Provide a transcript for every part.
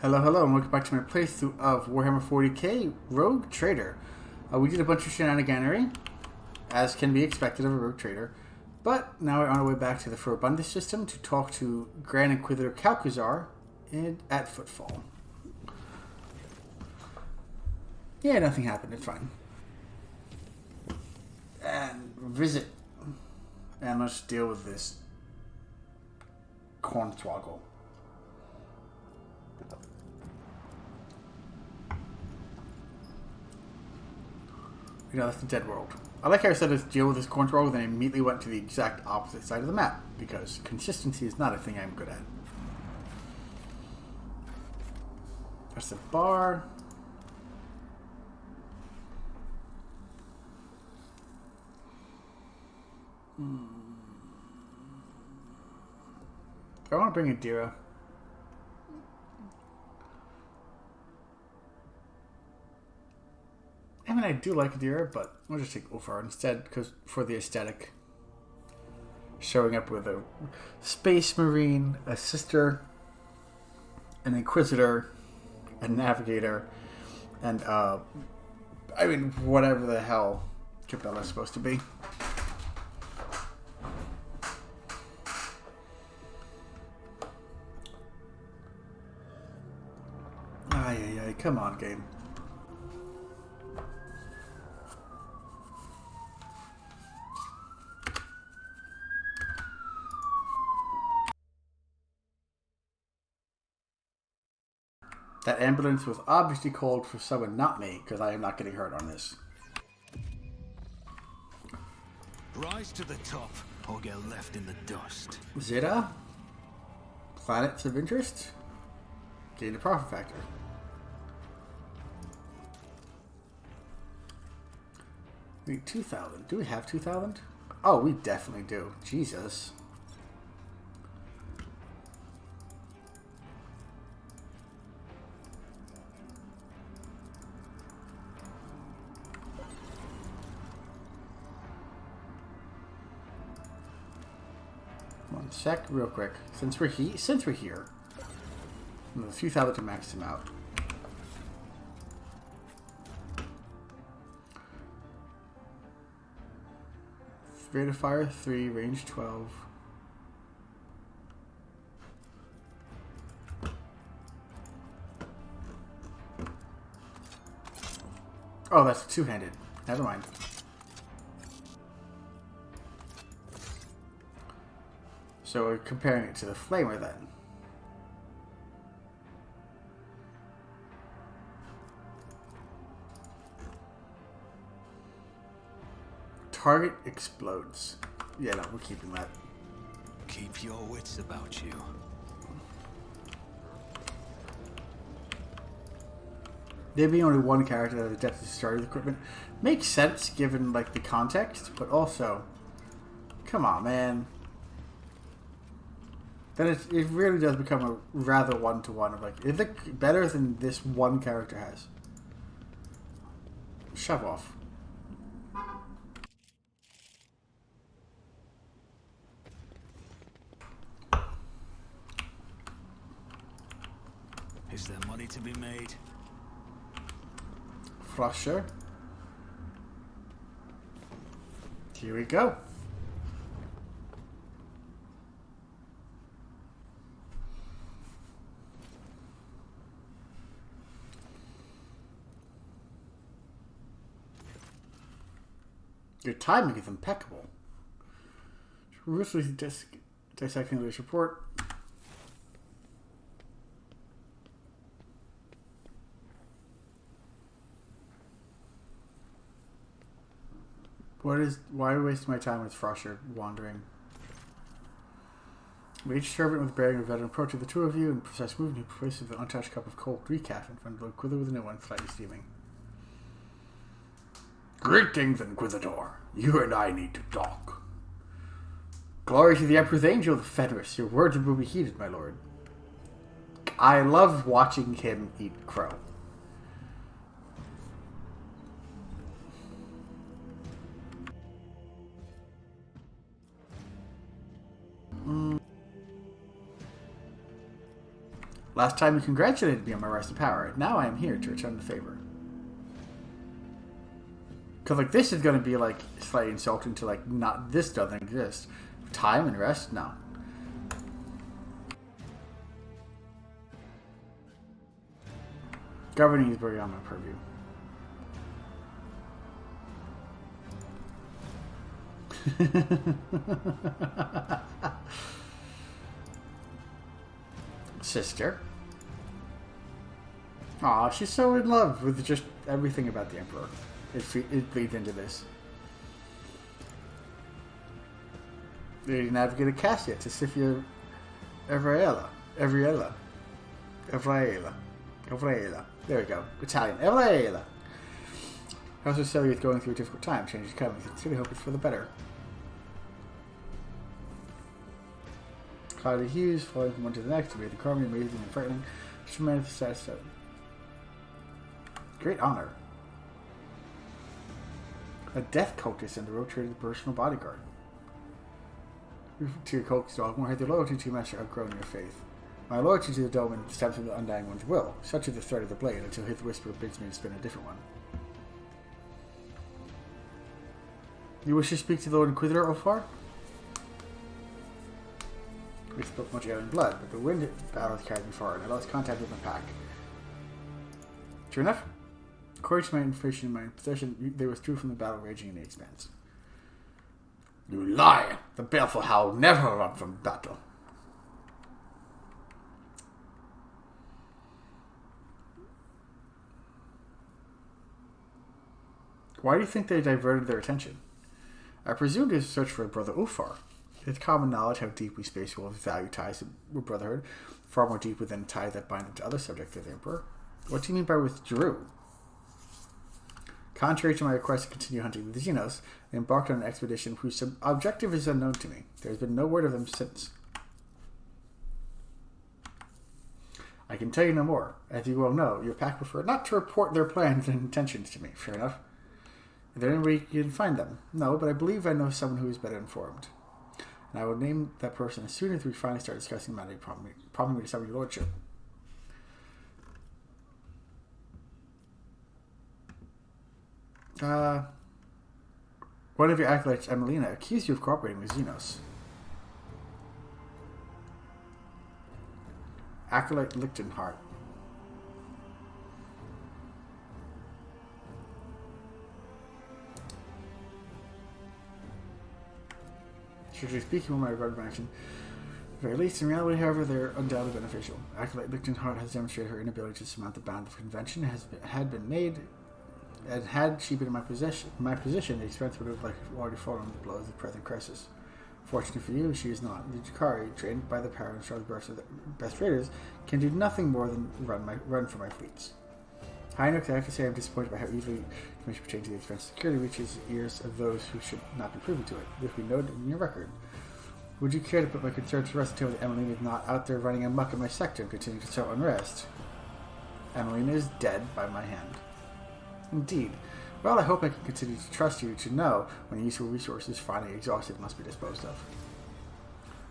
Hello, hello, and welcome back to my playthrough of Warhammer 40k Rogue Trader. We did a bunch of shenaniganery, as can be expected of a Rogue Trader, but now we're on our way back to the Furabundus system to talk to Grand Inquisitor Calcazar at Footfall. Yeah, nothing happened, it's fine. And visit, and let's deal with this cornswoggle. You know, that's the dead world. I like how I said let's deal with this cornswoggle, then I immediately went to the exact opposite side of the map, because consistency is not a thing I'm good at. There's the bar. I want to bring a Dira. I mean, I do like Dira, but I'll just take Ulfar instead, because for the aesthetic. Showing up with a Space Marine, a Sister, an Inquisitor, a Navigator, and, I mean, whatever the hell Capella's supposed to be. Ay, come on, game. That ambulance was obviously called for someone, not me, because I am not getting hurt on this. Rise to the top, or get left in the dust. Zeta? Planets of interest? Gain a profit factor. We need 2,000. Do we have 2,000? Oh, we definitely do. Jesus. One sec, real quick. Since we're here, a few thousand to max him out. Rate of fire 3, range 12. Oh, that's two-handed. Never mind. So we're comparing it to the Flamer then. Target explodes. Yeah, no, we're keeping that. Keep your wits about you. There being only one character that has depth to start with equipment makes sense given like the context, but also, come on, man. Then it really does become a rather one-to-one of like, is it better than this one character has? Shove off. Is there money to be made? Flusher. Here we go. Your timing is impeccable. Ruthlessly dissecting this report. Why waste my time with Frosher wandering? Each servant with bearing a veteran approach of the two of you and precise movement who places an untouched cup of cold recaf in front of Lord Inquisitor with a new one slightly steaming. Greetings, Inquisitor. You and I need to talk. Glory to the Emperor's Angel, the Fenris. Your words will be heeded, my lord. I love watching him eat crow. Last time you congratulated me on my rise to power. Now I am here to return the favor. Because, like, this is going to be, like, slightly insulting to, like, not... This doesn't exist. Time and rest? No. Governing is very on my purview. Sister. Aw, she's so in love with just everything about the Emperor. It leads into this. They navigated Cassia to Sifia Evraela. There we go. Italian. Evraela. House of Celia is going through a difficult time. Change is coming. Sincerely hope it's for the better. Cloudy hues, falling from one to the next, to be the charming, amazing, and frightening. Tremendous success. Great honor. A death cultist and the rotated personal bodyguard. To your cultist dog, more has your loyalty to your master outgrown your faith. My loyalty to the Dolmen stems from the Undying One's will. Such is the thread of the blade until his whisper bids me to spin a different one. You wish to speak to the Lord Inquisitor, Ofar? We spoke much alien blood, but the wind battle has carried me far, and I lost contact with my pack. True enough? According to my information in my possession, they withdrew from the battle raging in the Expanse. You lie! The baleful howl never run from battle. Why do you think they diverted their attention? I presume they searched for a brother Ufar. It's common knowledge how deeply space wolves value ties with brotherhood, far more deeply than ties that bind them to other subjects of the Emperor. What do you mean by withdrew? Contrary to my request to continue hunting the Xenos, they embarked on an expedition whose objective is unknown to me. There has been no word of them since. I can tell you no more. As you well know, your pack prefer not to report their plans and intentions to me. Fair enough. Is there any way you can find them? No, but I believe I know someone who is better informed. And I will name that person as soon as we finally start discussing the matter, prompting me to summon your lordship. One of your acolytes, Emelina, accused you of cooperating with Xenos. Acolyte Lichtenhart. Strictly speaking, when I regard action, at the very least, in reality, however, they're undoubtedly beneficial. Acolyte Lichtenhart has demonstrated her inability to surmount the bound of convention had been made, and had she been in my position, the expense would have already fallen under the blows of the present crisis. Fortunately for you, she is not. The Jakari, trained by the power and strong bursts of the best raiders, can do nothing more than run for my fleets. I have to say I'm disappointed by how easily information pertaining to the expense of security reaches the ears of those who should not be privy to it. This we noted in your record. Would you care to put my concerns to rest until Emelina is not out there running amok in my sector and continuing to sow unrest? Emelina is dead by my hand. Indeed. Well, I hope I can continue to trust you to know when useful resources finally exhausted must be disposed of.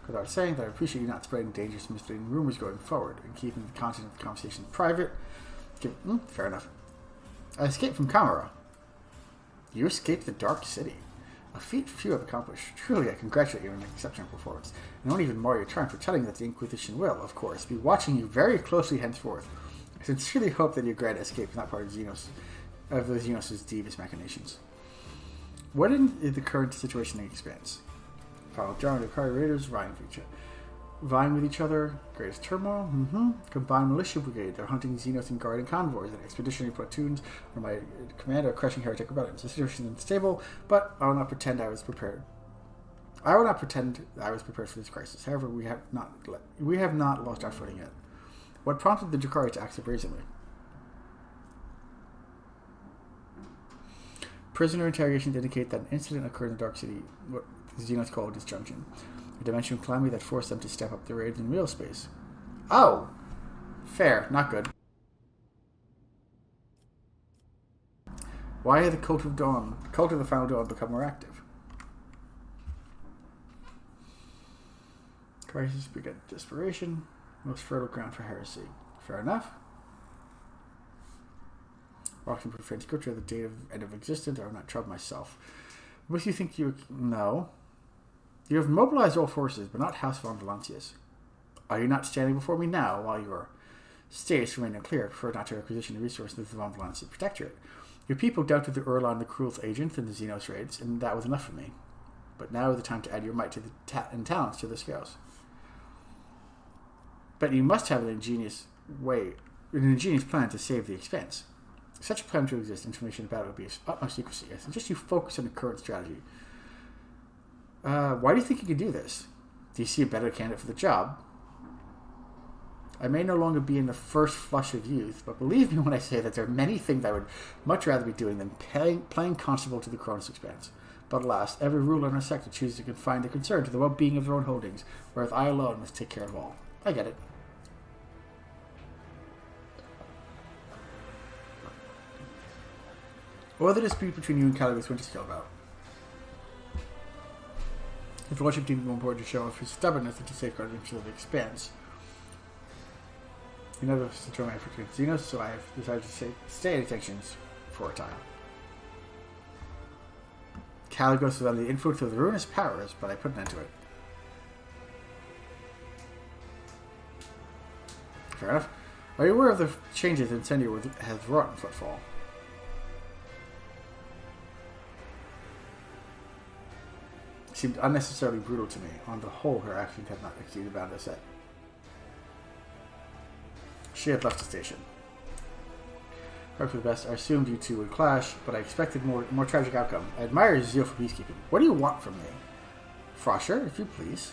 Without saying that I appreciate you not spreading dangerous, misleading rumors going forward and keeping the content of the conversation private. Fair enough. I escaped from Camera. You escaped the Dark City. A feat few have accomplished. Truly, I congratulate you on an exceptional performance. And won't even mar your charm for telling that the Inquisition will, of course, be watching you very closely henceforth. I sincerely hope that your grand escape is not part of the Xenos' devious machinations. What is the current situation in the Expanse? John and the Jakari Raiders vying with each other. Greatest turmoil. Combined militia brigade. They're hunting Xenos and guarding convoys, and expeditionary platoons under my command are crushing heretic rebellions. The situation is unstable, but I will not pretend I was prepared. I will not pretend I was prepared for this crisis. However, we have not lost our footing yet. What prompted the Jakari to act so brazenly? Prisoner interrogations indicate that an incident occurred in the Dark City, what the Xenos call disjunction. A dimensional calamity that forced them to step up the raids in real space. Oh! Fair. Not good. Why had the Cult of the Final Dawn become more active? Crisis begat desperation. Most fertile ground for heresy. Fair enough. Walking profane scripture, the date of end of existence, I will not trouble myself. What makes you think you... No. You have mobilized all forces, but not House von Valancius. Are you not standing before me now, while your states remain unclear? I prefer not to requisition the resources of the von Valancius Protectorate. Your people dealt with the Urlan, the Cruel's agent, and the Xenos raids, and that was enough for me. But now is the time to add your might to the and talents to the scales. But you must have an ingenious plan to save the Expanse. Such a plan to exist, information about it would be of utmost secrecy. I suggest you focus on the current strategy. Why do you think you can do this? Do you see a better candidate for the job? I may no longer be in the first flush of youth, but believe me when I say that there are many things I would much rather be doing than playing constable to the Koronus Expanse. But alas, every ruler in our sector chooses to confine their concern to the well-being of their own holdings, whereas I alone must take care of all. I get it. What are the dispute between you and Caligus Winterscale about? His lordship deemed it more important to show off his stubbornness than to safeguard the interest of the Expanse. You know the join my effort against Xenos, so I have decided to stay at sanctions for a time. Caligos was under the influence of the ruinous powers, but I put an end to it. Fair enough. Are you aware of the changes Incendio has wrought in Footfall? It seemed unnecessarily brutal to me. On the whole, her actions have not exceeded the bound I set. She had left the station. Perhaps for the best, I assumed you two would clash, but I expected more tragic outcome. I admire your zeal for peacekeeping. What do you want from me? Frosher, if you please.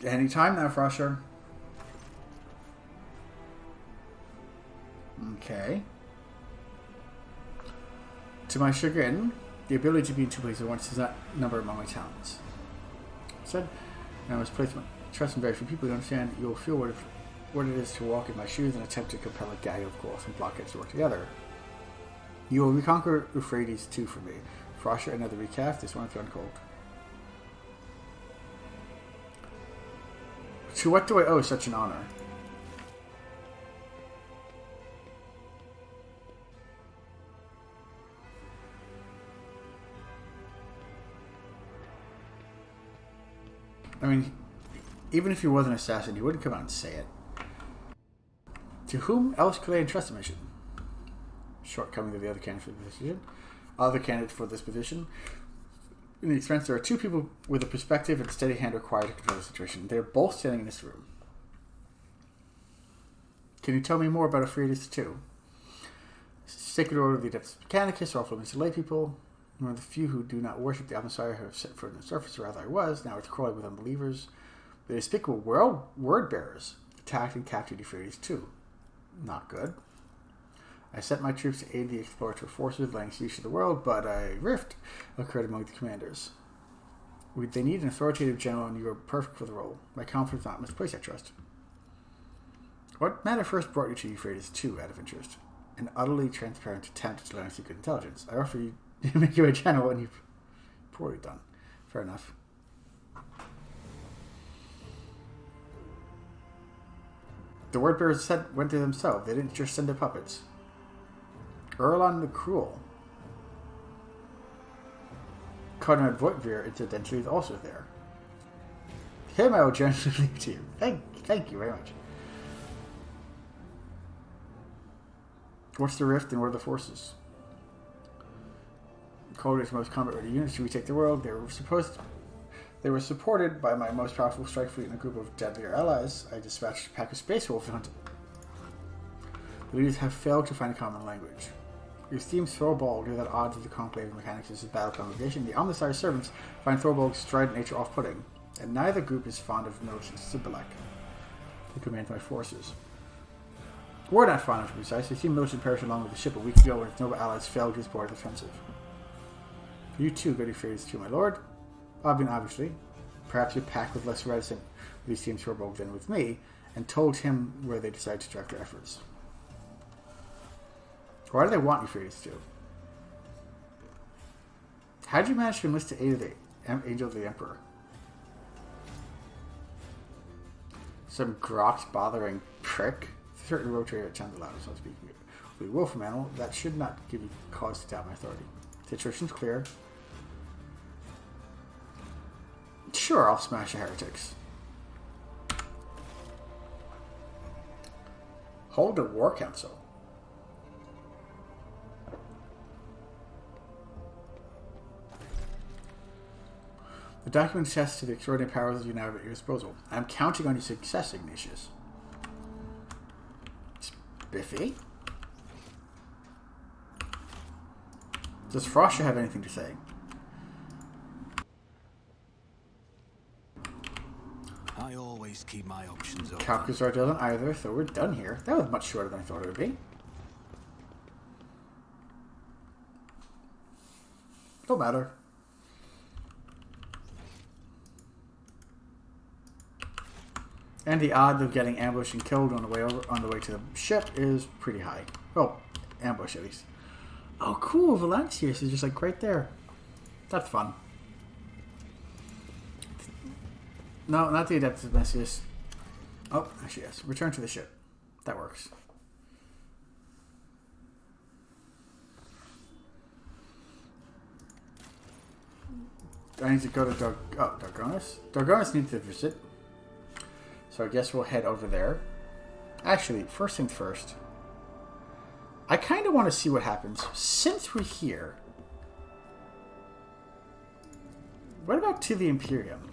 Anytime now, Frosher. Okay. To my chagrin, the ability to be in two places at once does not number among my talents. Said, and I must place my trust in very few people who understand. You will feel what it is to walk in my shoes and attempt to compel a gaggle of course and blockheads to work together. You will reconquer Euphrates too for me. Frosher, another recalf. This one thrown cold. To what do I owe such an honor? I mean, even if he was an assassin, he wouldn't come out and say it. To whom else could I entrust a mission? Shortcoming of the other candidate for this position. Other candidates for this position. In the Expanse, there are two people with a perspective and steady hand required to control the situation. They are both standing in this room. Can you tell me more about Euphrates II? Sacred Order of the Adeptus Mechanicus, or also lay people. One of the few who do not worship the Messiah who have set foot on the surface, or rather I was, now it's crawling with unbelievers. The despicable word-bearers attacked and captured Euphrates II. Not good. I sent my troops to aid the exploratory forces laying siege to the world, but a rift occurred among the commanders. They need an authoritative general, and you are perfect for the role. My confidence not misplaced, I trust. What matter first brought you to Euphrates II out of interest? An utterly transparent attempt to learn secret intelligence. I offer you to make you a general, and you've poorly done. Fair enough. The word-bearers went there themselves. They didn't just send their puppets. Urlan the Cruel. Conrad Voitvir, incidentally, is also there. Him I will generously leave to you. Thank you very much. What's the rift and where are the forces? Colonies' most combat-ready units to retake the world. They were supported by my most powerful strike fleet and a group of deadlier allies. I dispatched a pack of space wolves to hunt them. The leaders have failed to find a common language. Your esteemed Thorvald is at odds with the Conclave of Mechanics' battle congregation. The Omnissiah's servants find Thorvald's strident nature off-putting, and neither group is fond of militant Sibilek, who commands my forces. We're not fond of to be precise. I see militant perish along with the ship a week ago when its noble allies failed to support the offensive. You too, good Euphrates II, my lord. Obviously. Perhaps you're packed with less reticent with these teams Thorvald than with me, and told him where they decided to direct their efforts. Why do they want you for these two? How did you manage to enlist the aid of the Angel of the Emperor? Some Grok's bothering prick. Certain rotator at times allowed, so to speak. We will from animal. That should not give you cause to doubt my authority. Situation's clear. Sure, I'll smash the heretics. Hold the War Council. The document attests to the extraordinary powers you now have at your disposal. I am counting on your success, Ignatius. Spiffy? Does Frosher have anything to say? I always keep my options open. Calcazar doesn't either, so we're done here. That was much shorter than I thought it would be. Don't matter. And the odds of getting ambushed and killed on the way to the ship is pretty high. Well, ambush at least. Oh, cool! Valancius is just like right there. That's fun. No, not the Adeptus Messius. Oh, actually yes. Return to the ship. That works. I need to go to Dargonus. Dargonus needs to visit. So I guess we'll head over there. Actually, first things first. I kind of want to see what happens. Since we're here, what about to the Imperium?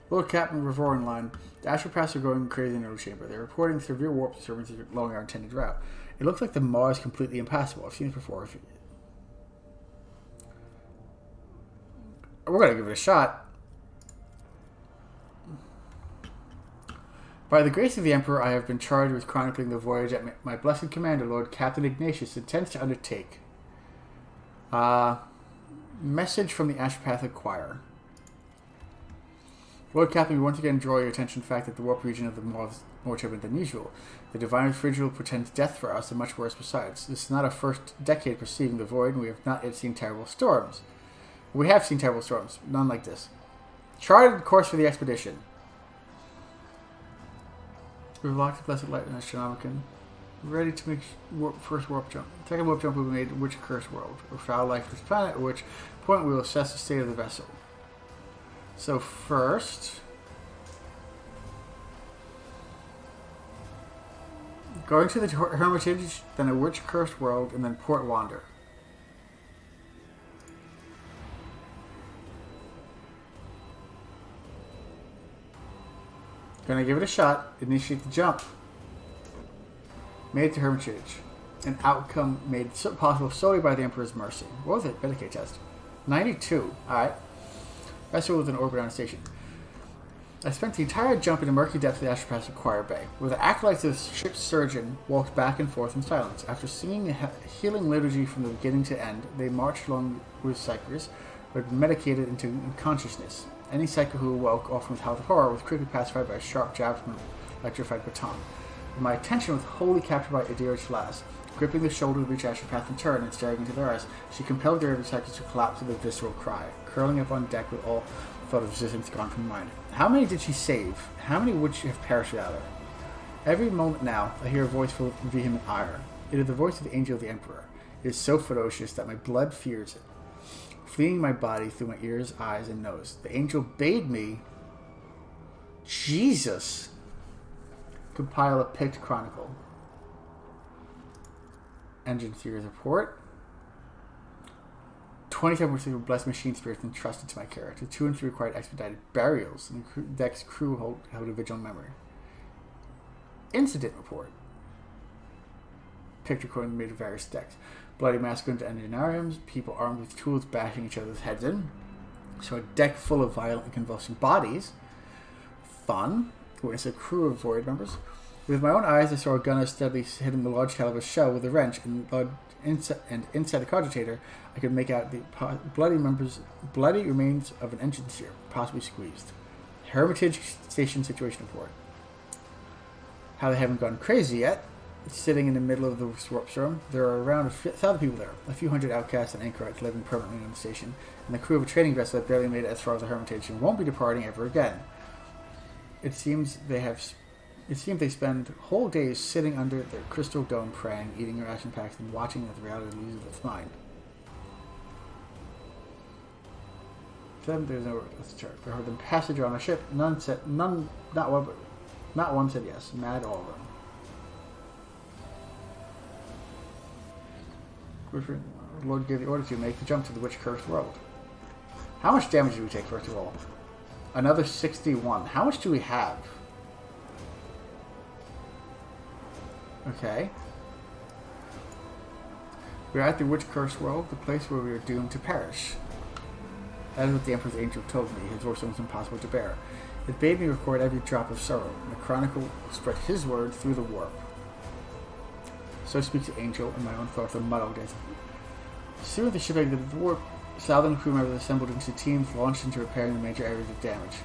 Lord Captain Revorin line. The Astropaths are going crazy in the chamber. They're reporting severe warp disturbances along our intended route. It looks like the maw is completely impassable. I've seen it before. We're going to give it a shot. By the grace of the Emperor, I have been charged with chronicling the voyage that my blessed commander, Lord Captain Ignatius, intends to undertake. Message from the Ashpathic Choir. Lord Captain, we once again draw your attention to the fact that the warp region of the Maw is more turbulent than usual. The divine frigil portends death for us and much worse besides. This is not our first decade preceding the void, and we have not yet seen terrible storms. We have seen terrible storms, none like this. Charted course for the expedition. We've locked the blessed light in Astronomicon. Ready to make first warp jump. Second warp jump will be made to which cursed world or foul lifeless planet, at which point we will assess the state of the vessel. So first, going to the Hermitage, then a witch cursed world, and then Port Wander. Gonna give it a shot. Initiate the jump. Made it to Hermitage. An outcome made possible solely by the Emperor's mercy. What was it? Medicate test. 92. Alright. Vessel with an orbit on a station. I spent the entire jump in the murky depths of the Astropath's Choir Bay, where the acolytes of the ship's surgeon walked back and forth in silence. After singing a healing liturgy from the beginning to end, they marched along with psychers, who had medicated into unconsciousness. Any psycho who awoke, often with howls of horror, was quickly pacified by a sharp jab from an electrified baton. My attention was wholly captured by Adir's lass. Gripping the shoulder of each Astropath in turn and staring into their eyes, she compelled their every psychic to collapse with a visceral cry, curling up on deck with all thought of resistance gone from mind. How many did she save? How many would she have perished without her? Every moment now, I hear a voice full of vehement ire. It is the voice of the Angel of the Emperor. It is so ferocious that my blood fears it, fleeing my body through my ears, eyes, and nose. The angel bade me, Jesus, compile a picked chronicle. Engine series report. 27% of blessed machine spirits entrusted to my care. To 2 and 3 required expedited burials, and the deck's crew held a vigilant memory. Incident report. Picture coding made of various decks. Bloody massacre into enginariums, people armed with tools bashing each other's heads in. So a deck full of violent and convulsing bodies. Fun. Witness a crew of void members. With my own eyes, I saw a gunner steadily hitting the large caliber shell with a wrench, and inside the cogitator, I could make out the bloody remains of an engine sear, possibly squeezed. Hermitage Station Situation Report. How they haven't gone crazy yet. Sitting in the middle of the warp room, there are around 1,000 people there. A few hundred outcasts and anchorites living permanently on the station, and the crew of a trading vessel that barely made it as far as the Hermitage and won't be departing ever again. It seems they spend whole days sitting under their crystal dome praying, eating ration packs, and watching as reality loses its mind. There's no let's chart. I heard them passage on a ship. Not one said yes. Mad all of them. The Lord gave the order to make the jump to the witch-cursed world. How much damage do we take, first of all? Another 61. How much do we have? Okay. We're at the witch-cursed world, the place where we are doomed to perish. That is what the Emperor's angel told me. His voice was impossible to bear. It bade me record every drop of sorrow, and the chronicle spread his word through the warp. So speaks the angel, and my own thoughts are muddled as soon as the ship exited the warp, Southern crew members assembled into teams launched into repairing the major areas of damage.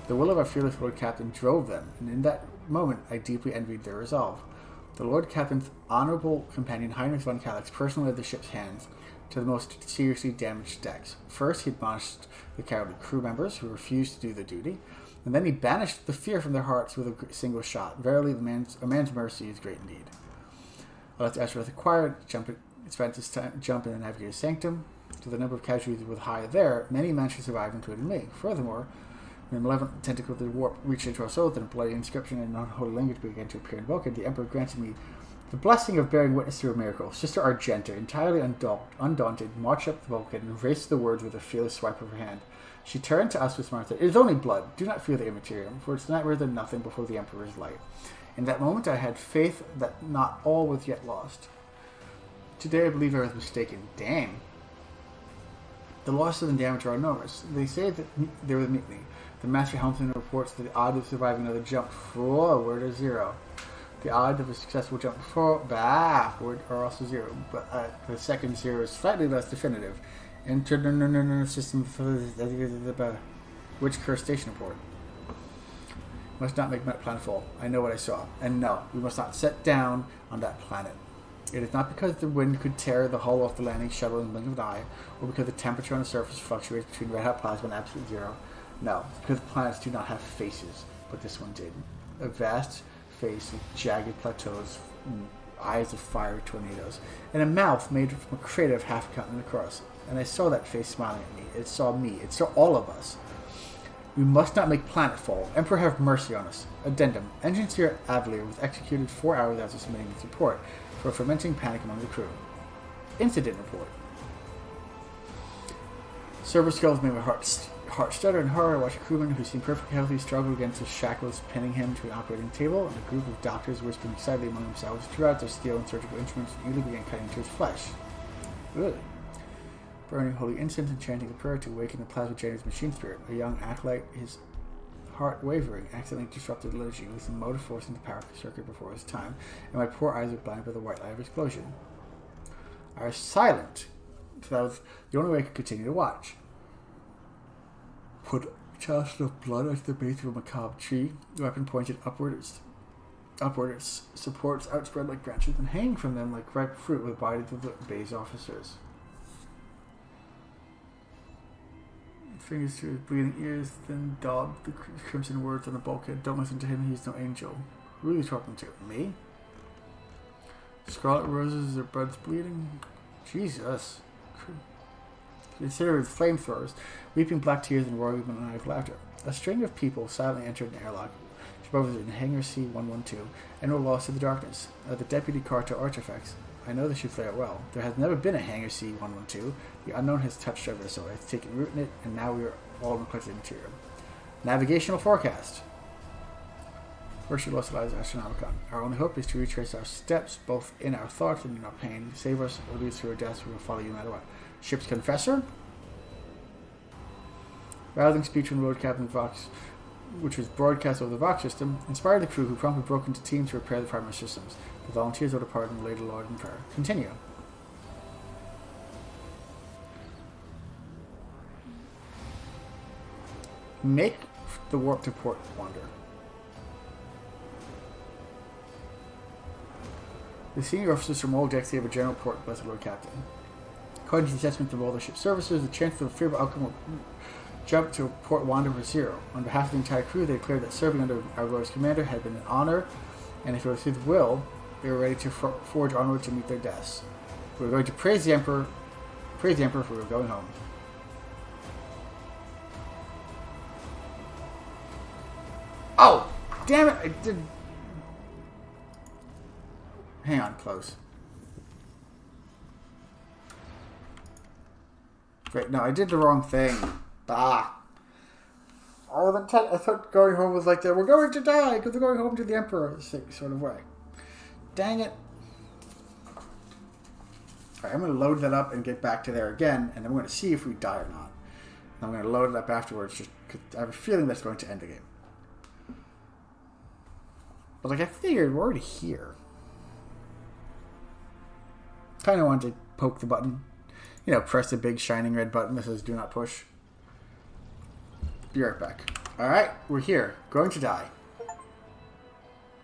The will of our fearless Lord Captain drove them, and in that moment I deeply envied their resolve. The Lord Captain's honorable companion Heinrich von Kallax personally led the ship's hands to the most seriously damaged decks. First, he admonished the cowardly crew members who refused to do their duty, and then he banished the fear from their hearts with a single shot. Verily, a man's mercy is great indeed. I left Ashworth acquired, spent his time jump in the Navigator's Sanctum. To the number of casualties was high there, many managed to survive, including me. Furthermore, when the malevolent tentacle of the warp reached into our souls and a bloody inscription in an unholy language began to appear in Vulcan, the Emperor granted me the blessing of bearing witness to a miracle. Sister Argenta, entirely undaunted, marched up the Vulcan and erased the words with a fearless swipe of her hand. She turned to us with smart. It is only blood. Do not fear the Imperium, for it's not rather nothing before the Emperor's light. In that moment I had faith that not all was yet lost. Today I believe I was mistaken. Dang. The losses and damage are enormous. They say that they will meet me. The Master Helmsman reports that the odds of surviving another jump forward are 0. The odds of a successful jump backward are also 0, but the second 0 is slightly less definitive. Enter system for the witch-cursed station report. Must not make planetfall. I know what I saw. And no, we must not set down on that planet. It is not because the wind could tear the hull off the landing shuttle in the blink of an eye, or because the temperature on the surface fluctuates between red-hot plasma and absolute 0. No, it's because planets do not have faces, but this one did. A vast face with jagged plateaus, eyes of fire tornadoes, and a mouth made from a crater of half a continent across. And I saw that face smiling at me. It saw me. It saw all of us. We must not make planetfall. Emperor have mercy on us. Addendum. Engineer Avalier was executed 4 hours after submitting his report for a fermenting panic among the crew. Incident report. Server skulls made my heart stutter in horror. I watched a crewman who seemed perfectly healthy struggle against the shackles pinning him to an operating table, and a group of doctors whispering excitedly among themselves drew out their steel and surgical instruments and eagerly began cutting into his flesh. Really? Burning holy incense and chanting a prayer to awaken the plasma generator's machine spirit. A young acolyte, his heart wavering, accidentally disrupted the liturgy, losing motive force in the power circuit before his time, and my poor eyes were blinded by the white light of explosion. I was silent, so that was the only way I could continue to watch. Put a chalice of blood at the base of a macabre tree, the weapon pointed upward, its supports outspread like branches, and hanging from them like ripe fruit with bodies of the base officers. Fingers to his bleeding ears, then daubed the crimson words on the bulkhead. Don't listen to him, he's no angel. Who are you talking to? Me? Scarlet roses, their buds bleeding? Jesus. Consider his flamethrowers, weeping black tears and roaring maniacal laughter. A string of people silently entered an airlock. Above was in Hangar C-112, and were lost in the darkness. The deputy carter artifacts. I know this should play out well. There has never been a Hangar C-112. The unknown has touched our vessel. It has taken root in it, and now we are all in the collected interior. Navigational forecast. First, we lost lives Astronomicon. Our only hope is to retrace our steps, both in our thoughts and in our pain. Save us or lose through our deaths. We will follow you no matter what. Ship's Confessor. Rousing speech from Lord Captain Vox, which was broadcast over the Vox system, inspired the crew, who promptly broke into teams to repair the primary systems. The volunteers will depart and lay the Lord in prayer. Continue. Make the warp to Port Wander. The senior officers from all decks gave a general report by the Lord Captain. According to the assessment of all the ship's services, the chance of a favorable outcome will jump to Port Wander was 0. On behalf of the entire crew, they declared that serving under our Lord's commander had been an honor, and if it was his will, they were ready to forge onward to meet their deaths. We were going to praise the Emperor if we were going home. Oh! Damn it! I did... Hang on, close. Wait, no, I did the wrong thing. Ah. I thought going home was like that. We're going to die because we're going home to the Emperor sort of way. Dang it. Alright, I'm going to load that up and get back to there again, and then we're going to see if we die or not. And I'm going to load it up afterwards just because I have a feeling that's going to end the game. But like I figured, we're already here. Kind of wanted to poke the button. You know, press the big shining red button that says do not push. Be right back. Alright, we're here. Going to die.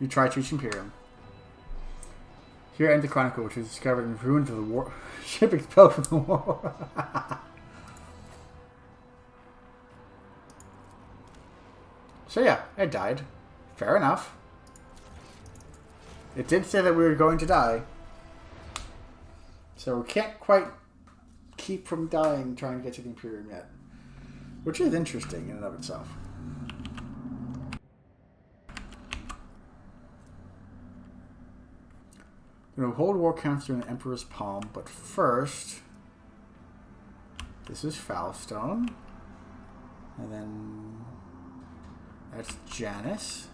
You try to reach Imperium. Here ends the chronicle, which was discovered in the ruins of the war ship expelled from the war. So yeah, I died. Fair enough. It did say that we were going to die. So we can't quite keep from dying trying to get to the Imperium yet. Which is interesting in and of itself. I'm going to hold war counts in the Emperor's palm, but first... This is Foulstone. And then... That's Janus.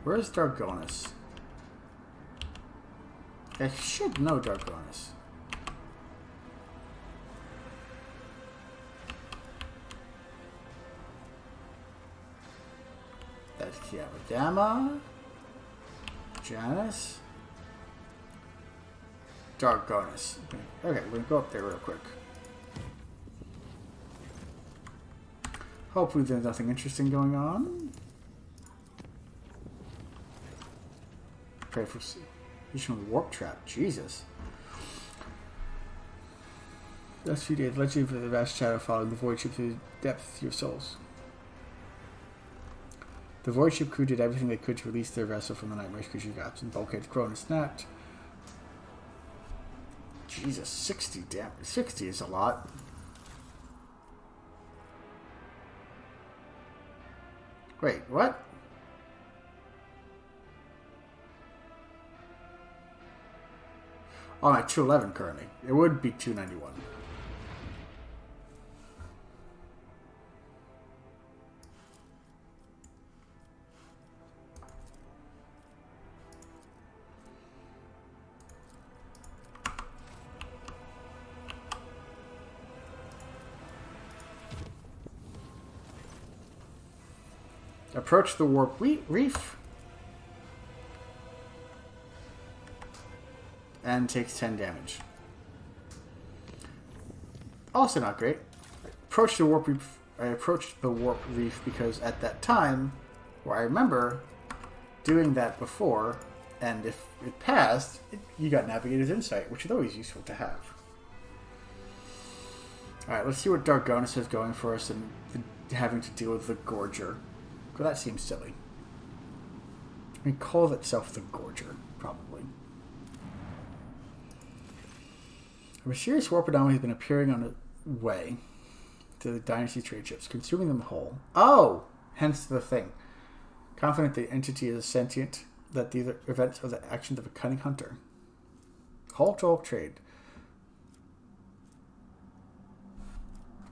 Where's Dargonus? I should know Dargonus. That's Kiabadama. Janus. Dargonus. Okay, we're going to go up there real quick. Hopefully there's nothing interesting going on. Pray for additional warp trap. Jesus. Last few days led you for the vast shadow following the void ship to the depths of your souls. The void ship crew did everything they could to release their vessel from the nightmarish creature gaps, and bulkhead Koronus snapped. Jesus, 60 damage. 60 is a lot. Wait, what? Oh, I'm at 211 currently. It would be 291. Approach the warp reef. And takes 10 damage. Also not great. Approach the warp reef. I approached the warp reef because at that time, where I remember doing that before, and if it passed, you got Navigator's Insight, which is always useful to have. Alright, let's see what Dargonus has going for us and having to deal with the Gorger. Well, that seems silly. It calls itself the Gorger, probably. A mysterious warp anomaly has been appearing on the way to the Dynasty trade ships, consuming them whole. Oh! Hence the thing. Confident the entity is sentient, that these events are the actions of a cunning hunter. Halt all trade.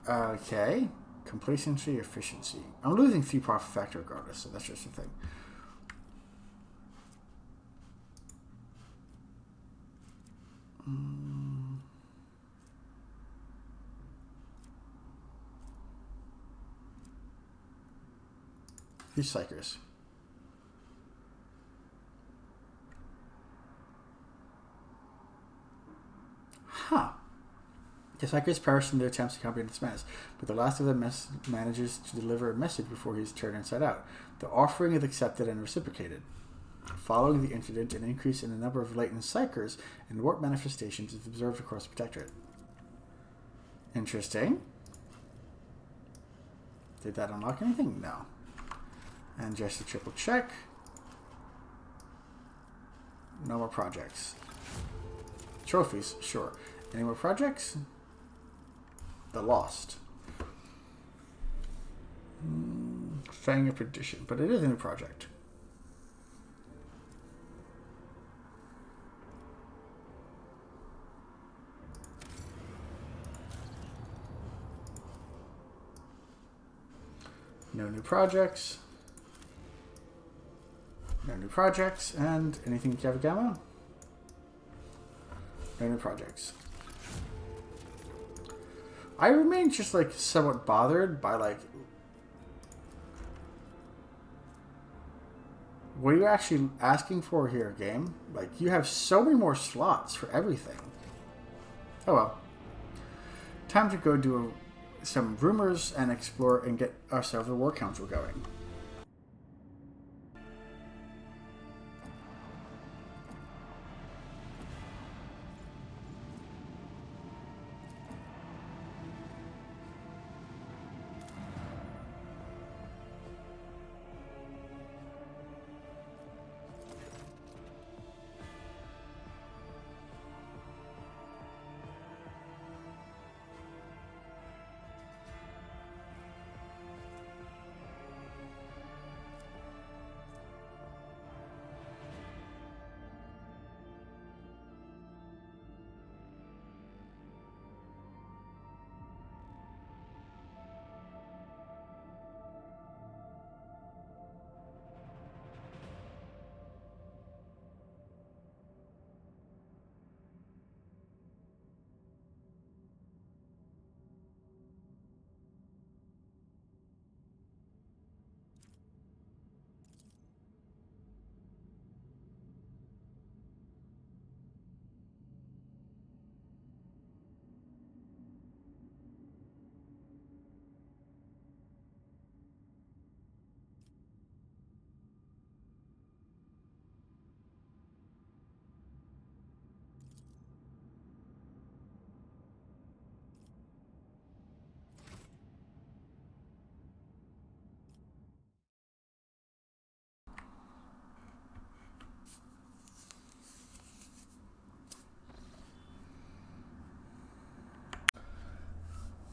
Okay. Complacency, efficiency. I'm losing 3 profit factor regardless, so that's just a thing. Who's Psychers? Huh. The Psychers perish in their attempts to comprehend its menace, but the last of them manages to deliver a message before he is turned inside out. The offering is accepted and reciprocated. Following the incident, an increase in the number of latent Psychers and warp manifestations is observed across the Protectorate. Interesting. Did that unlock anything? No. And just a triple check. No more projects. Trophies, sure. Any more projects? The Lost. Fang of Perdition, but it is a new project. No new projects. No new projects. And anything in Cavagamo? No new projects. I remain just like somewhat bothered by like what are you actually asking for here, game? Like you have so many more slots for everything. Oh well. Time to go do some rumors and explore and get ourselves a war council going.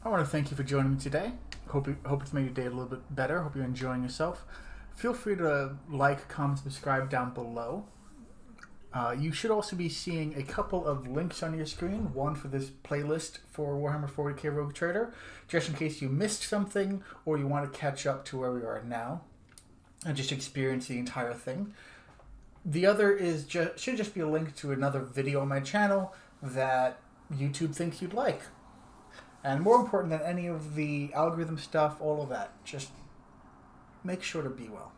I want to thank you for joining me today. Hope it's made your day a little bit better. Hope you're enjoying yourself. Feel free to like, comment, subscribe down below. You should also be seeing a couple of links on your screen. One for this playlist for Warhammer 40k Rogue Trader, just in case you missed something or you want to catch up to where we are now and just experience the entire thing. The other is should just be a link to another video on my channel that YouTube thinks you'd like. And more important than any of the algorithm stuff, all of that, just make sure to be well.